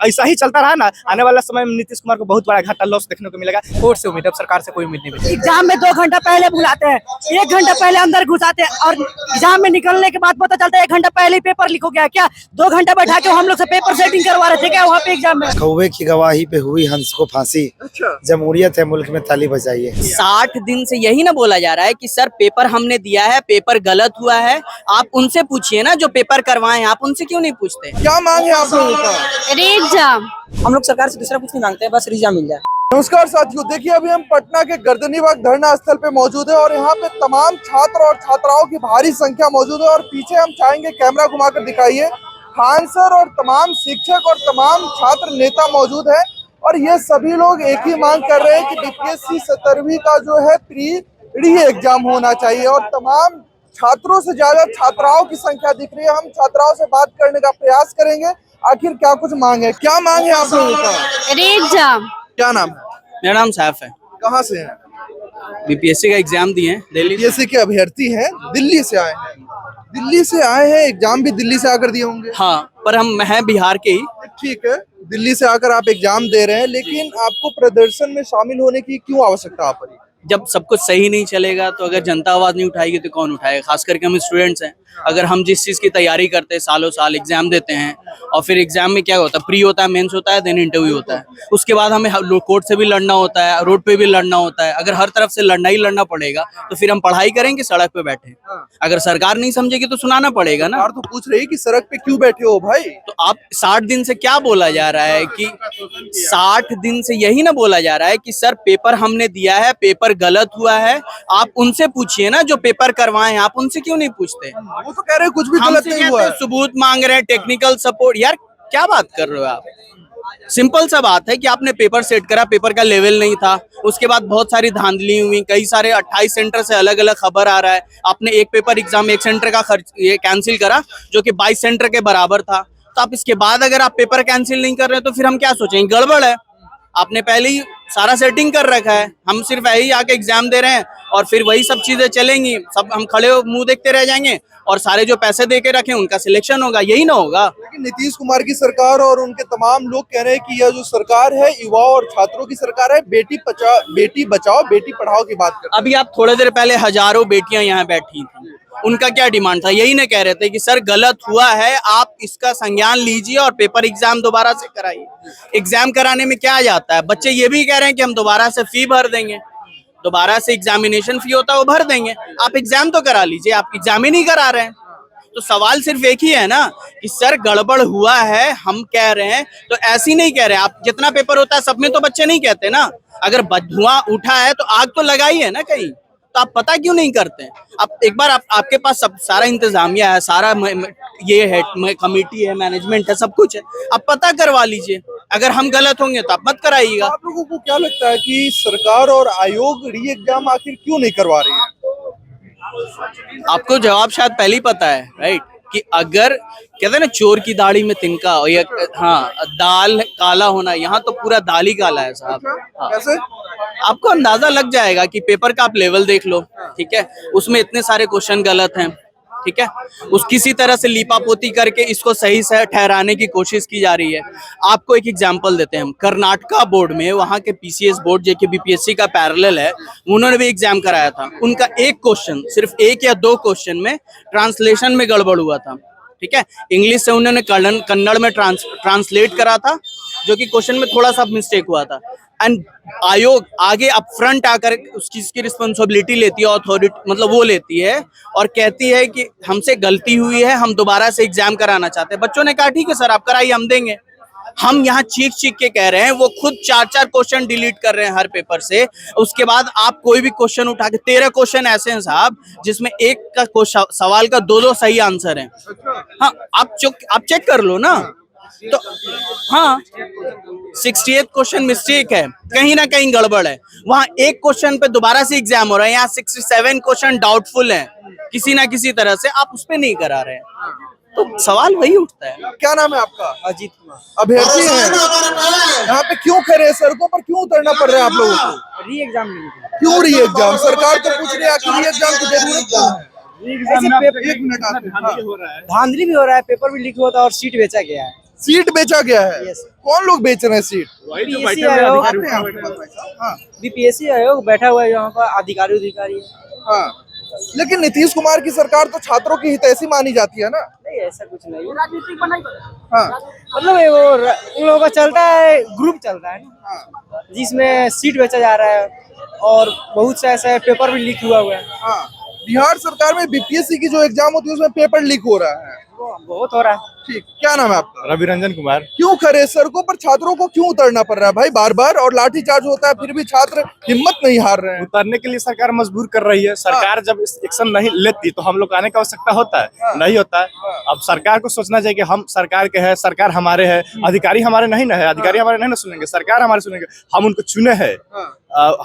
ऐसा ही चलता रहा ना, आने वाला समय में नीतीश कुमार को बहुत बड़ा घाटा लॉस देखने को मिलेगा। कोर्ट से उम्मीद, अब सरकार से कोई उम्मीद नहीं मिलेगी। एग्जाम में 2 घंटा पहले बुलाते हैं, 1 घंटा पहले अंदर घुसाते हैं और एग्जाम में निकलने के बाद पता चलता है 1 घंटा पहले ही पेपर लीक हो गया। क्या 2 घंटा बैठा के हम लोग से पेपर सेटिंग करवा रहे थे क्या वहाँ पे एग्जाम में? कौवे की गवाही पे हुई हंस को फांसी। जमहूरियत है मुल्क में, ताली बजाइए। 60 दिन से यही ना बोला जा रहा है कि सर पेपर हमने दिया है, पेपर गलत हुआ है, आप उनसे पूछिए ना जो पेपर करवाए हैं, आप उनसे क्यों नहीं पूछते? क्या मांग है आप लोगों का? एग्जाम। हम लोग सरकार से दूसरा कुछ नहीं मांगते हैं, बस रिजा मिल जाए। नमस्कार साथियों, देखिए अभी हम पटना के गर्दनीबाग धरना स्थल पे मौजूद है और यहाँ पे तमाम छात्र और छात्राओं की भारी संख्या मौजूद है और पीछे हम चाहेंगे कैमरा घुमाकर दिखाइए, खान सर और तमाम शिक्षक और तमाम छात्र नेता मौजूद है और ये सभी लोग एक ही मांग कर रहे हैं कि बीपीएससी 17वीं का जो है प्री री एग्जाम होना चाहिए और तमाम छात्रों से ज्यादा छात्राओं की संख्या दिख रही है। हम छात्राओं से बात करने का प्रयास करेंगे, आखिर क्या कुछ मांग है, क्या मांग है आप लोगों का? एग्जाम। क्या नाम है? मेरा नाम सैफ है। कहाँ से हैं? बीपीएससी का एग्जाम दिए हैं, दिल्ली बीपीएससी के अभ्यर्थी हैं, दिल्ली से आए हैं। दिल्ली से आए हैं, एग्जाम भी दिल्ली से आकर दिए होंगे। हाँ, पर हम हैं बिहार के ही। ठीक है, दिल्ली से आकर आप एग्जाम दे रहे हैं, लेकिन आपको प्रदर्शन में शामिल होने की क्यों आवश्यकता आप पड़ी? जब सब कुछ सही नहीं चलेगा तो अगर जनता आवाज नहीं उठाएगी तो कौन उठाएगा? खास करके हम स्टूडेंट्स हैं। अगर हम जिस चीज़ की तैयारी करते हैं, सालों साल एग्जाम देते हैं और फिर एग्जाम में क्या होता है, प्री होता है, मेंस होता है, देन इंटरव्यू होता है, उसके बाद हमें कोर्ट से भी लड़ना होता है, रोड पे भी लड़ना होता है। अगर हर तरफ से लड़ना ही लड़ना पड़ेगा तो फिर हम पढ़ाई करेंगे सड़क पे बैठे? अगर सरकार नहीं समझेगी तो सुनाना पड़ेगा ना। सरकार तो पूछ रही है कि सड़क पे क्यों बैठे हो भाई? तो आप 60 दिन से क्या बोला जा रहा है कि 60 दिन से यही ना बोला जा रहा है कि सर पेपर हमने दिया है, पेपर गलत हुआ है, आप उनसे पूछिए ना जो पेपर करवाए हैं, आप उनसे क्यों नहीं पूछते? वो तो कह रहे हैं कुछ भी गलत नहीं हुआ है। सबूत मांग रहे हैं, टेक्निकल सपोर्ट। यार क्या बात कर रहे हो आप? सिंपल सा बात है कि आपने पेपर सेट करा, पेपर का लेवल नहीं था, उसके बाद बहुत सारी धांधली हुई, कई सारे 28 सेंटर से अलग अलग खबर आ रहा है। आपने एक पेपर एग्जाम एक सेंटर का खर्च ये कैंसिल करा जो कि 22 सेंटर के बराबर था। तो आप इसके बाद अगर आप पेपर कैंसिल नहीं कर रहे तो फिर हम क्या सोचेंगे? गड़बड़ है। आपने पहले ही सारा सेटिंग कर रखा है, हम सिर्फ यही आके एग्जाम दे रहे हैं और फिर वही सब चीजें चलेंगी, सब हम खड़े हो मुंह देखते रह जाएंगे और सारे जो पैसे दे के रखे उनका सिलेक्शन होगा, यही ना होगा? लेकिन नीतीश कुमार की सरकार और उनके तमाम लोग कह रहे हैं कि यह जो सरकार है युवाओं और छात्रों की सरकार है, बेटी बचाओ बेटी पढ़ाओ की बात कर। अभी आप थोड़ी देर पहले हजारों बेटियां यहाँ बैठी थी, उनका क्या डिमांड था? यही ना कह रहे थे कि सर गलत हुआ है, आप इसका संज्ञान लीजिए और पेपर एग्जाम दोबारा से कराइए। एग्जाम कराने में क्या जाता है? बच्चे ये भी कह रहे हैं कि हम दोबारा से फी भर देंगे, दोबारा से एग्जामिनेशन फी होता है वो भर देंगे, आप एग्जाम तो करा लीजिए, आप एग्जाम ही नहीं करा रहे हैं। तो सवाल सिर्फ एक ही है ना कि सर गड़बड़ हुआ है, हम कह रहे हैं तो ऐसे नहीं कह रहे हैं। आप जितना पेपर होता है सब में तो बच्चे नहीं कहते ना। अगर धुआं उठा है तो आग तो लगाई है ना कहीं, तो आप पता क्यों नहीं करते? आप एक बार आपके पास सब सारा इंतजामिया है, सारा ये है, कमेटी है, मैनेजमेंट है, सब कुछ है, आप पता करवा लीजिए। अगर हम गलत होंगे तो आप मत कराइएगा। आप लोगों को क्या लगता है कि सरकार और आयोग री एग्जाम आखिर क्यों नहीं करवा रही है? आपको जवाब शायद पहले ही पता है, राइट? कि अगर कहते हैं ना चोर की दाढ़ी में तिनका, या हाँ दाल काला होना, यहाँ तो पूरा दाल ही काला है साहब। हाँ। कैसे? आपको अंदाजा लग जाएगा कि पेपर का आप लेवल देख लो, ठीक है, उसमें इतने सारे क्वेश्चन गलत हैं, ठीक है, उस किसी तरह से लीपापोती करके इसको सही से ठहराने की कोशिश की जा रही है। आपको एक एग्जांपल देते हैं हम, कर्नाटका बोर्ड में, वहाँ के पीसीएस बोर्ड जो कि बीपीएससी का पैरेलल है, उन्होंने भी एग्जाम कराया था। उनका एक क्वेश्चन, सिर्फ 1 या 2 क्वेश्चन में ट्रांसलेशन में गड़बड़ हुआ था, ठीक है, इंग्लिश से उन्होंने कन्नड़ में ट्रांसलेट करा था, जो कि क्वेश्चन में थोड़ा सा मिस्टेक हुआ था। एंड आयोग आगे अप फ्रंट आकर उस चीज की रिस्पॉन्सिबिलिटी लेती है, अथॉरिटी मतलब वो लेती है और कहती है कि हमसे गलती हुई है, हम दोबारा से एग्जाम कराना चाहते हैं। बच्चों ने कहा ठीक है सर आप कराइए, हम देंगे। हम यहाँ चीख के कह रहे हैं, वो खुद 4-4 क्वेश्चन डिलीट कर रहे हैं हर पेपर से। उसके बाद आप कोई भी क्वेश्चन उठा के, 13 क्वेश्चन ऐसे हैं साहब जिसमें एक का सवाल का 2-2 सही आंसर है। हाँ, आप चेक कर लो ना। तो हाँ, 68 क्वेश्चन मिस्टेक है, कहीं ना कहीं गड़बड़ है। वहाँ एक क्वेश्चन पे दोबारा से एग्जाम हो रहा है, यहाँ 67 क्वेश्चन डाउटफुल है किसी ना किसी तरह से, आप उस पे नहीं करा रहे हैं। तो सवाल वही उठता है। क्या नाम है आपका? अजीत कुमार। अभ्यर्थी हैं, यहाँ पे क्यों खड़े हैं? सड़कों पर क्यों उतरना पड़ रहा है आप लोगों को? री एग्जाम क्यों री एग्जाम? सरकार तो पूछ रही है कि री एग्जाम की जरूरत क्या है? एक मिनट, हाँ। धांधली भी हो रहा है, पेपर भी लीक हुआ था और सीट बेचा गया है। सीट बेचा गया है। कौन लोग बेच रहे हैं सीट? बीपीएससी आयोग बीपीएससी आयोग बैठा हुआ है यहाँ पर अधिकारी हाँ, लेकिन नीतीश कुमार की सरकार तो छात्रों की हितैषी मानी जाती है ना। नहीं, ऐसा कुछ नहीं राजनीतिक बनाई हाँ, मतलब ये वो उन लोगों का चलता है, ग्रुप चलता है ना, जिसमें सीट बेचा जा रहा है और बहुत से ऐसे पेपर भी लीक हुआ है। हाँ, बिहार सरकार में बीपीएससी की जो एग्जाम होती है उसमें पेपर लीक हो रहा है। बहुत हो रहा है। ठीक, क्या नाम है आपका? रवि रंजन कुमार। क्यों खड़े सड़कों पर छात्रों को क्यों उतरना पड़ रहा है भाई बार बार, और लाठीचार्ज होता है फिर भी छात्र हिम्मत नहीं हार रहे हैं? उतरने के लिए सरकार मजबूर कर रही है। सरकार जब एक्शन नहीं लेती तो हम लोग आने की आवश्यकता होता है, नहीं होता है। अब सरकार को सोचना चाहिए कि हम सरकार के हैं, सरकार हमारे है, अधिकारी हमारे नहीं ना है, अधिकारी हमारे नहीं ना सुनेंगे, सरकार हमारे सुनेंगे। हम उनको चुने हैं,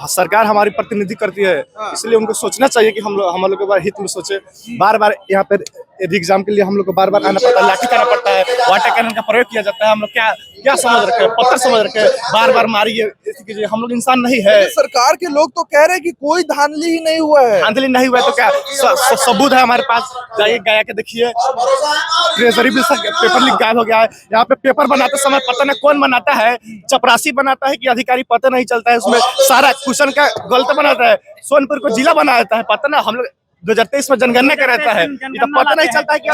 सरकार हमारी प्रतिनिधि करती है, इसलिए उनको सोचना चाहिए कि हम लोग के बारे हित में सोचे। बार बार यहाँ पे एग्जाम के लिए हम लोग को बार बार आना पड़ता है, लाठी करना पड़ता है, वाटर कैनन का प्रयोग किया जाता है। हम लोग क्या समझ रखे, पत्थर समझ रखे, बार बार मारिए कीजिए। हम लोग इंसान नहीं है। सरकार के लोग तो कह रहे हैं कि कोई धांधली ही नहीं हुआ है। धांधली नहीं हुआ है तो क्या सबूत है हमारे पास, जाइए गया के देखिए। ट्रेजरी भी पेपर लीक गायब हो गया है। यहाँ पे पेपर बनाते समय पता नहीं कौन बनाता है, चपरासी बनाता है कि अधिकारी, पता नहीं चलता है। उसमें सारा क्वेश्चन का गलत बनाता है। सोनपुर को जिला बना देता है, पता ना। हम लोग 2023 में जनगणना कर रहता है, ये तो पता नहीं चलता है कि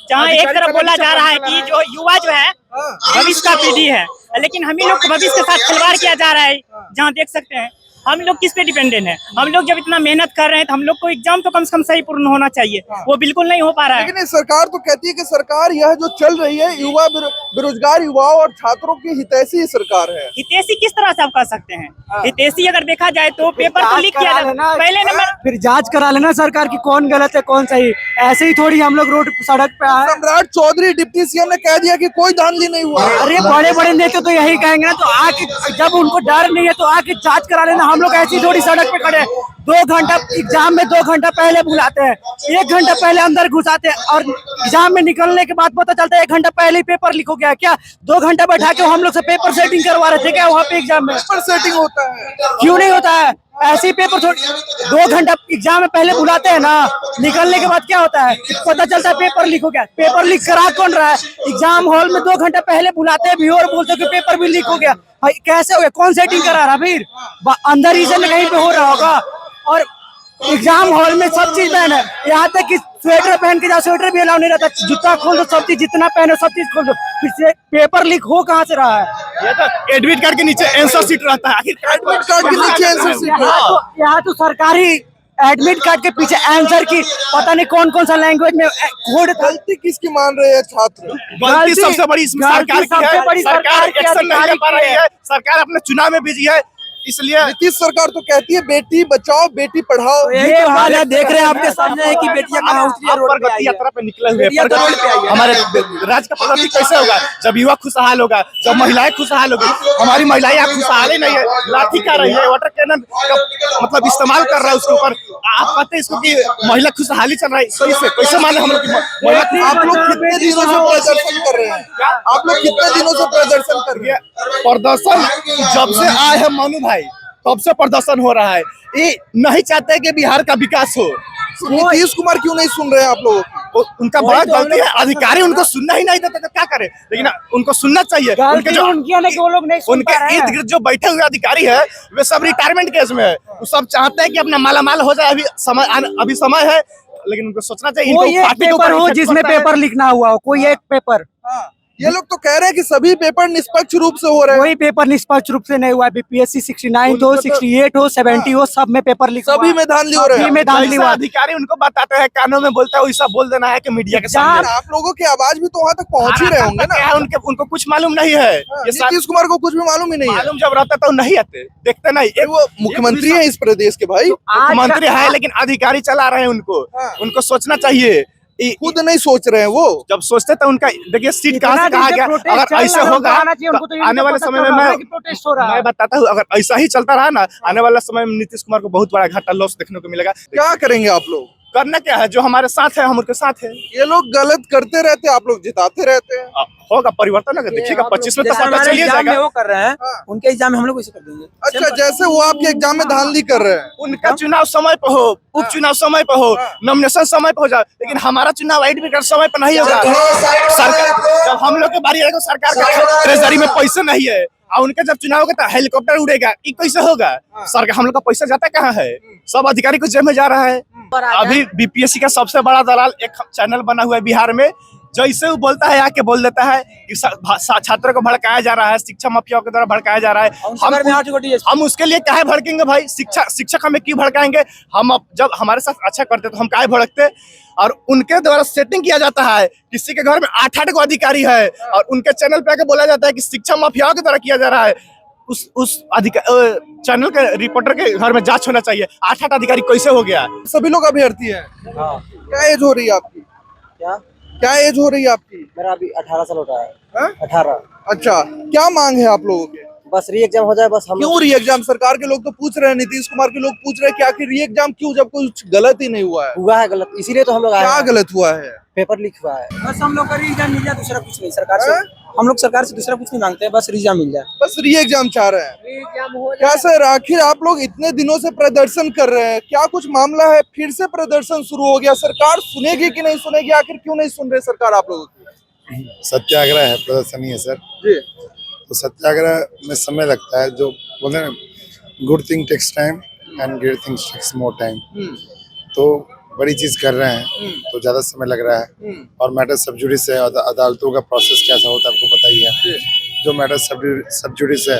जहाँ एक तरफ बोला जा रहा है कि जो युवा जो है भविष्य का पीढ़ी है, लेकिन हम ही लोग को भविष्य के साथ खिलवाड़ किया जा रहा है। जहाँ देख सकते हैं हम लोग किस पे डिपेंडेंट है। हम लोग जब इतना मेहनत कर रहे हैं तो हम लोग को एग्जाम तो कम से कम सही पूर्ण होना चाहिए, वो बिल्कुल नहीं हो पा रहा है। लेकिन सरकार तो कहती है कि सरकार यह जो चल रही है युवा बेरोजगार युवाओं और छात्रों की हितैषी सरकार है। हितैषी किस तरह से आप कह सकते हैं? हितैषी अगर देखा जाए तो पेपर तो लीक किया जाता है पहले नंबर, फिर जांच करा लेना सरकार की कौन गलत है कौन सही। ऐसे ही थोड़ी हम लोग रोड सड़क पे आए। सम्राट चौधरी डिप्टी सीएम ने कह दिया कि कोई धांधली नहीं हुआ। अरे बड़े बड़े नेता तो यही कहेंगे ना, तो आके जब उनको डर नहीं है तो आके जांच करा लेना। हम लोग ऐसी थोड़ी सड़क पे खड़े 2 घंटा एग्जाम में 2 घंटा पहले बुलाते हैं, 1 घंटा पहले अंदर घुसाते हैं और एग्जाम में निकलने के बाद पता चलता है 1 घंटा पहले ही पेपर लीक हो गया। क्या 2 घंटा बैठा के हम लोग से पेपर सेटिंग करवा रहे थे क्या वहाँ पे एग्जाम में? पेपर सेटिंग होता है? क्यों नहीं होता है? ऐसे ही पेपर 2 घंटा एग्जाम में पहले बुलाते हैं ना, निकलने के बाद क्या होता है पता चलता है पेपर लीक हो गया। पेपर लीक करा कौन रहा है? एग्जाम हॉल में 2 घंटा पहले बुलाते हैं भी और बोलते हैं कि पेपर भी लीक हो गया। भाई कैसे हो गया? कौन सेटिंग करा रहा? फिर अंदर ही से कहीं पे हो रहा होगा। और एग्जाम हॉल में सब चीज पहन है, यहाँ तक कि स्वेटर पहन के जाओ, स्वेटर भी अलाउ नहीं रहता। जूता खोल दो, सब चीज जितना पहनो सब चीज खोल दो। फिर से पेपर लीक हो कहाँ से रहा है? ये तो एडमिट कार्ड के नीचे आंसर शीट रहता है। आखिर एडमिट कार्ड के नीचे आंसर शीट। यहाँ तो सरकारी एडमिट कार्ड के पीछे आंसर की पता नहीं कौन कौन सा लैंग्वेज में कोड। गलती किसकी मान रहे हैं छात्र? गलती सबसे बड़ी इसमें सरकार की है। सरकार एक्शन नहीं ले पा रही है। सरकार अपने चुनाव में बिजी है, इसलिए नीतीश सरकार तो कहती है बेटी बचाओ बेटी पढ़ाओ। ये हाल है, देख रहे हैं आपके सामने है कि बेटियां कहाँ उतरी है, रोड पे आई है। यात्रा पे निकले हुए हैं। हमारे राज्य का प्रगति कैसे होगा जब युवा खुशहाल होगा, जब महिलाएं खुशहाल होगी? हमारी महिलाएं आप खुशहाल ही नहीं है, लाठी कर रही है, वाटर कैनन का मतलब इस्तेमाल कर रहा है उसके ऊपर। आप कहते हैं इसको कि महिला खुशहाली चल रहा है, कैसे माने हम लोग की महिला? आप लोग कितने दिनों से प्रदर्शन कर रहे हैं? आप लोग कितने दिनों से प्रदर्शन कर रहे हैं? प्रदर्शन जब से आए हैं मनु भाई तब से प्रदर्शन हो रहा है। ये नहीं चाहते कि बिहार का विकास हो। नीतीश कुमार क्यों नहीं सुन रहे हैं आप लोग? उनका बड़ा गलती है, अधिकारी उनको सुनना ही नहीं देते तो क्या करे, लेकिन उनको सुनना चाहिए। उनके जो वो लोग नहीं सुन पा रहे हैं। इर्द गिर्द जो बैठे हुए अधिकारी है वे सब रिटायरमेंट केस में है। वो सब चाहते हैं कि अपना मालामाल हो जाए। अभी समय है, लेकिन उनको सोचना चाहिए। कोई एक पेपर हो जिसमें पेपर लिखना हुआ हो, कोई एक पेपर। ये लोग तो कह रहे हैं कि सभी पेपर निष्पक्ष रूप से हो रहे हैं। कोई पेपर निष्पक्ष रूप से नहीं हुआ। बीपीएससी 69 हो, 68 हो, 70 हो, सब में पेपर लिखा सभी में धांधली हो रहे हैं। में धांधली हुआ। अधिकारी उनको बताते हैं, कानों में बोलता है, वैसा बोल देना है कि मीडिया के सामने। आप लोगों की आवाज भी तो वहाँ तक पहुँच ही रहे होंगे ना? उनको कुछ मालूम नहीं है। ये नीतीश कुमार को कुछ भी मालूम ही नहीं है। मालूम जब रहता तो नहीं आते, देखते नहीं। वो मुख्यमंत्री है इस प्रदेश के भाई, मुख्यमंत्री है, लेकिन अधिकारी चला रहे हैं उनको सोचना चाहिए। खुद नहीं सोच रहे हैं वो। जब सोचते तो उनका देखिए सीट कहाँ से कहा गया। अगर ऐसे होगा तो आने वाले समय में मैं बताता हूँ, अगर ऐसा ही चलता रहा ना, आने वाला समय में नीतीश कुमार को बहुत बड़ा घाटा लॉस देखने को मिलेगा। क्या करेंगे आप लोग? करना क्या है, जो हमारे साथ है हम उनके साथ है। ये लोग गलत करते रहते, आप लोग जिताते रहते हैं। होगा परिवर्तन, अगर देखिएगा 25 में तो पता चलिए एग्जाम में जाएगा। वो कर रहे हैं, उनके एग्जाम में हम लोग इसे कर देंगे। अच्छा, जैसे वो आपके एग्जाम में धांधली कर रहे हैं। उनका चुनाव समय पे हो, उपचुनाव समय पे हो, नॉमिनेशन समय पे हो जाए, लेकिन हमारा चुनाव एडमिट समय पे नहीं होगा। सरकार जब हम लोग की बारी आएगा, सरकार का ट्रेजरी में पैसे नहीं है, और उनका जब चुनाव होगा तो हेलीकॉप्टर उड़ेगा, ये कैसे होगा? सरकार हम लोग का पैसा जाता कहाँ है? सब अधिकारी को जेब में जा रहा है। अभी बीपीएससी का सबसे बड़ा दलाल एक चैनल बना हुआ है बिहार में, जैसे वो बोलता है आके बोल देता है कि छात्रों को भड़काया जा रहा है, शिक्षा माफियाओं के द्वारा भड़काया जा रहा है। हम उसके लिए काहे भड़केंगे भाई? शिक्षक हमें क्यों भड़काएंगे? हम जब हमारे साथ अच्छा करते तो हम काहे भड़कते? और उनके द्वारा सेटिंग किया जाता है, किसी के घर में 8-8 को अधिकारी है, और उनके चैनल पे आके बोला जाता है कि शिक्षा माफियाओं के द्वारा किया जा रहा है। उस चैनल के रिपोर्टर के घर में जांच होना चाहिए। 8-8 अधिकारी कैसे हो गया? सभी लोग अभ्यर्थी हैं। क्या एज हो रही है आपकी? क्या एज हो रही है आपकी? मेरा अभी 18 साल होता है। 18। अच्छा, क्या मांग है आप लोगों के? बस री एग्जाम हो जाए, बस हम क्यों री एग्जाम? सरकार के लोग तो पूछ रहे हैं, नीतीश कुमार के लोग पूछ रहे हैं कि आखिर री एग्जाम क्यों, जब कुछ गलत ही नहीं हुआ है। हुआ है गलत, इसीलिए तो हम लोग आए क्या हैं। गलत हुआ है? पेपर लीक हुआ है। बस हम लोग का एग्जाम मिल जाए, दूसरा कुछ नहीं। सरकार से हम लोग सरकार से दूसरा कुछ नहीं मांगते हैं, बस एग्जाम मिल जाए। बस री एग्जाम चाह रहे हैं। क्या सर, आखिर आप लोग इतने दिनों से प्रदर्शन कर रहे हैं, क्या कुछ मामला है? फिर से प्रदर्शन शुरू हो गया, सरकार सुनेगी कि नहीं सुनेगी? आखिर क्यों नहीं सुन रहे सरकार आप लोगों की? सत्याग्रह है, प्रदर्शन ही है सर। जी, तो सत्याग्रह में समय लगता है, जो बोलते हैं good thing takes time and great things takes more time. तो बड़ी चीज कर रहे हैं तो ज्यादा समय लग रहा है, और मैटर सब जुडिस है। अदालतों का प्रोसेस कैसा होता है आपको पता ही है। जो मैटर सब जुडिस है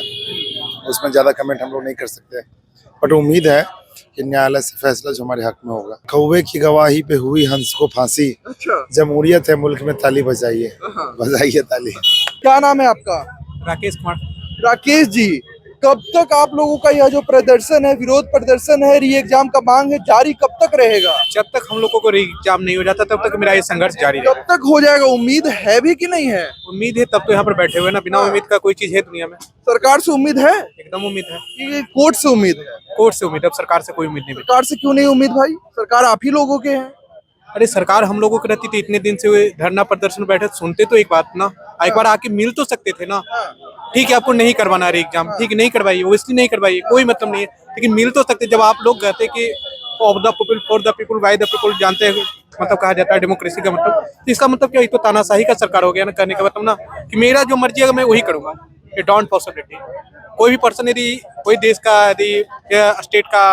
उसमें ज्यादा कमेंट हम लोग नहीं कर सकते, बट उम्मीद है कि न्यायालय से फैसला जो हमारे हक में होगा। कौवे की गवाही पे हुई हंस को फांसी, अच्छा, जमहूरियत है मुल्क में, ताली बजाइए, बजाइए ताली। क्या नाम है आपका? राकेश कुमार। राकेश जी, कब तक आप लोगों का यह जो प्रदर्शन है, विरोध प्रदर्शन है, री एग्जाम का मांग है, जारी कब तक रहेगा? जब तक हम लोगों को री एग्जाम नहीं हो जाता तब तक मेरा ये संघर्ष जारी कब तक हो जाएगा? उम्मीद है भी कि नहीं है? उम्मीद है, तब तो यहाँ पर बैठे हुए ना। बिना उम्मीद का कोई चीज है दुनिया में? सरकार से उम्मीद है एकदम उम्मीद है। कि कोर्ट से उम्मीद है? कोर्ट से उम्मीद, अब सरकार से कोई उम्मीद नहीं। सरकार से क्यों नहीं उम्मीद भाई? सरकार आप ही लोगों के हैं। अरे सरकार हम लोगों की रहती थी, इतने दिन से वे धरना प्रदर्शन बैठे, सुनते तो एक बात ना, एक बार आके मिल तो सकते थे ना। ठीक है, आपको नहीं करवाना री एग्जाम, ठीक है, नहीं करवाइए, ओबियसली नहीं करवाइए, कोई मतलब नहीं है, लेकिन मिल तो सकते। जब आप लोग कहते कि of the people for the people by the people, जानते हैं मतलब कहा जाता है डेमोक्रेसी का मतलब, तो इसका मतलब क्या? ये तो तानाशाही का सरकार हो गया ना। करने का मतलब ना कि मेरा जो मर्जी है मैं वही करूंगा, ये डोंट पॉसिबिलिटी। कोई भी पर्सन यदि कोई देश का, यदि स्टेट का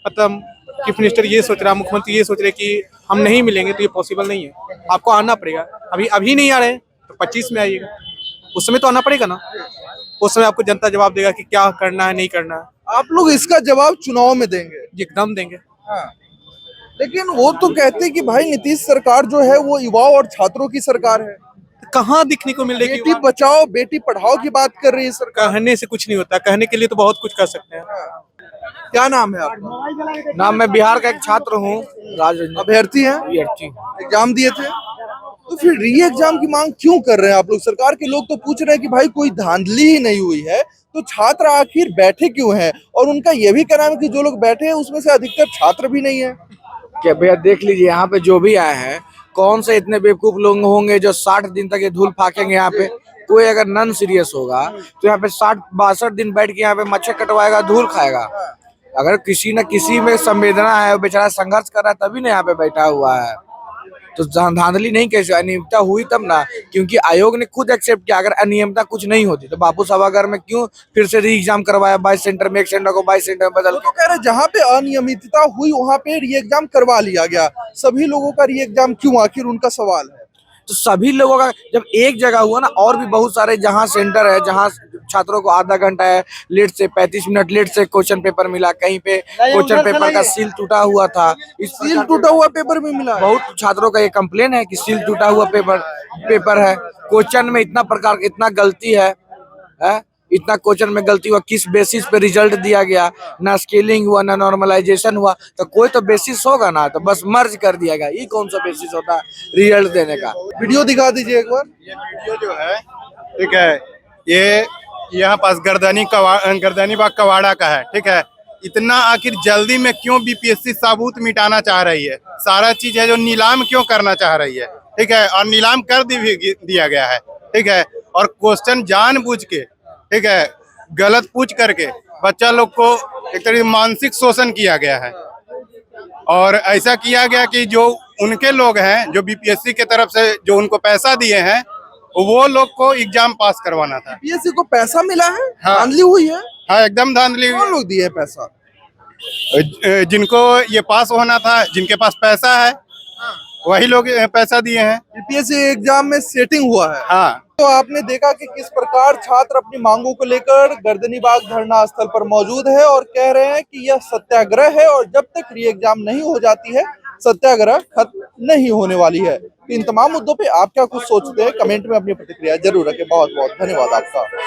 मतलब चीफ मिनिस्टर ये सोच रहा, मुख्यमंत्री ये सोच रहे कि हम नहीं मिलेंगे, तो ये पॉसिबल नहीं है। आपको आना पड़ेगा। अभी नहीं आ रहे हैं तो 25 में आइएगा, उस समय तो आना पड़ेगा ना। उस समय आपको जनता जवाब देगा कि क्या करना है, नहीं करना है। आप लोग इसका जवाब चुनाव में देंगे? एकदम देंगे। लेकिन वो तो कहते हैं कि भाई नीतीश सरकार जो है वो युवाओं और छात्रों की सरकार है। कहाँ दिखने को मिल रही बेटी बचाओ बेटी पढ़ाओ की बात कर रही है सरकार। कहने से कुछ नहीं होता, कहने के लिए तो बहुत कुछ कर सकते हैं। क्या नाम है आपका? नाम, मैं बिहार का एक छात्र हूँ, राजरंजन अभ्यर्थी हैं, अभ्यर्थी। एग्जाम दिए थे, तो फिर री एग्जाम की मांग क्यों कर रहे हैं आप लोग? सरकार के लोग तो पूछ रहे हैं कि भाई कोई धांधली ही नहीं हुई है, तो छात्र आखिर बैठे क्यों हैं? और उनका यह भी कहना है कि जो लोग बैठे हैं उसमें से अधिकतर छात्र भी नहीं है। क्या भैया देख लीजिए, यहाँ पे जो भी आए हैं, कौन से इतने बेवकूफ लोग होंगे जो 60 दिन तक ये धूल फाकेंगे यहाँ पे। कोई अगर नन सीरियस होगा तो यहाँ पे 60-62 दिन बैठ के यहाँ पे मच्छर कटवाएगा, धूल खाएगा। अगर किसी न किसी में संवेदना है, वो बेचारा संघर्ष कर रहा है, तभी ना यहाँ पे बैठा हुआ है। तो धांधली नहीं कैसे, अनियमितता हुई तब ना, क्योंकि आयोग ने खुद एक्सेप्ट किया। अगर अनियमितता कुछ नहीं होती तो बापू सभागार में क्यों फिर से री एग्जाम करवाया? 22 सेंटर में, एक सेंटर को 22 सेंटर में बदल तो कह रहे हैं जहाँ पे अनियमितता हुई वहाँ पे री एग्जाम करवा लिया गया, सभी लोगों का री एग्जाम क्यों? आखिर उनका सवाल है। तो सभी लोगों का जब एक जगह हुआ ना, और भी बहुत सारे जहाँ सेंटर है, जहाँ छात्रों को आधा घंटा है लेट से 35 मिनट लेट से क्वेश्चन पेपर मिला, कहीं पे क्वेश्चन पेपर का सील टूटा हुआ था। इस सील टूटा हुआ पेपर भी मिला है। बहुत छात्रों का ये कंप्लेन है कि सील टूटा हुआ पेपर है। क्वेश्चन में इतना गलती है, इतना क्वेश्चन में गलती हुआ, किस बेसिस पे रिजल्ट दिया गया? ना स्केलिंग हुआ, ना नॉर्मलाइजेशन हुआ, तो कोई तो बेसिस होगा ना, तो बस मर्ज कर दिया गया। ये कौन सा बेसिस होता है रिजल्ट देने का? वीडियो दिखा दीजिए एक बार। ये वीडियो जो है, ठीक है, ये यहाँ पास गर्दनी बाग कवाड़ा का है, ठीक है। इतना आखिर जल्दी में क्यों बीपीएससी सबूत मिटाना चाह रही है? सारा चीज है जो नीलाम क्यों करना चाह रही है, ठीक है, और नीलाम कर दिया गया है। ठीक है, और क्वेश्चन जानबूझ के, ठीक है, गलत पूछ करके बच्चा लोग को एक तरीके से मानसिक शोषण किया गया है। और ऐसा किया गया कि जो उनके लोग हैं, जो बीपीएससी के तरफ से जो उनको पैसा दिए हैं, वो लोग को एग्जाम पास करवाना था। बीपीएससी को पैसा मिला है, हाँ। धांधली हुई है। हाँ, एकदम धांधली। कौन लोग दिए पैसा? जिनको ये पास होना था, जिनके पास पैसा है, वही लोग पैसा दिए हैं। बीपीएससी एग्जाम में सेटिंग हुआ है। हाँ, तो आपने देखा कि किस प्रकार छात्र अपनी मांगों को लेकर गर्दनीबाग धरना स्थल पर मौजूद है और कह रहे हैं कि यह सत्याग्रह है और जब तक री एग्जाम नहीं हो जाती है सत्याग्रह खत्म नहीं होने वाली है। इन तमाम मुद्दों पे आप क्या कुछ सोचते हैं, कमेंट में अपनी प्रतिक्रिया जरूर रखें। बहुत बहुत धन्यवाद आपका।